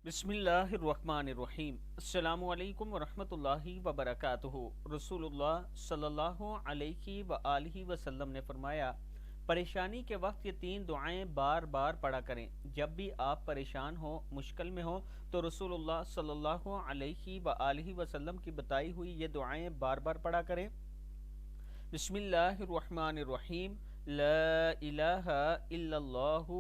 بسم اللہ الرحمن الرحیم۔ السلام علیکم ورحمۃ اللہ وبرکاتہ۔ رسول اللہ صلی اللہ علیہ وآلہ وسلم نے فرمایا، پریشانی کے وقت یہ 3 دعائیں بار بار پڑھا کریں۔ جب بھی آپ پریشان ہو، مشکل میں ہو، تو رسول اللہ صلی اللہ علیہ وآلہ وسلم کی بتائی ہوئی یہ دعائیں بار بار پڑھا کریں۔ بسم اللہ الرحمن الرحیم۔ لا الہ الا اللہ،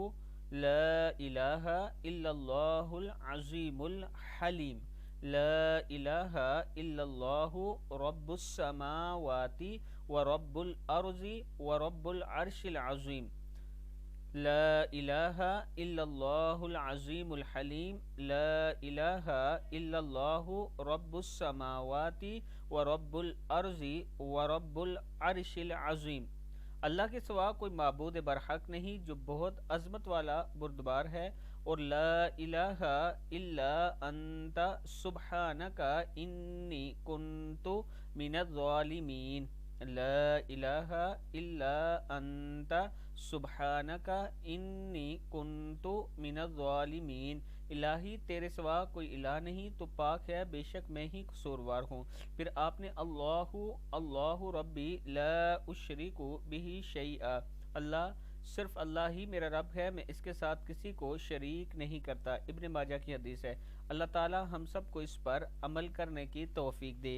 لا الہ الا اللہ العظیم الحلیم، لا الہ الا اللہ رب السماوات ورب الارض ورب العرش العظیم، لا الہ الا اللہ العظیم الحلیم، لا الہ الا اللہ رب السماوات ورب الارض ورب العرش العظیم۔ اللہ کے سوا کوئی معبود برحق نہیں جو بہت عظمت والا بردبار ہے، اور لا الہ الا انت سبحانک انی کنت من الظالمین، لا الہ الا انت سبحانک انی کنت من الظالمین۔ الہی تیرے سوا کوئی الہ نہیں، تو پاک ہے، بے شک میں ہی قصوروار ہوں۔ پھر آپ نے اللہ ربی لا اشرک بہ شیئا، اللہ صرف اللہ ہی میرا رب ہے، میں اس کے ساتھ کسی کو شریک نہیں کرتا۔ ابن ماجہ کی حدیث ہے۔ اللہ تعالی ہم سب کو اس پر عمل کرنے کی توفیق دے۔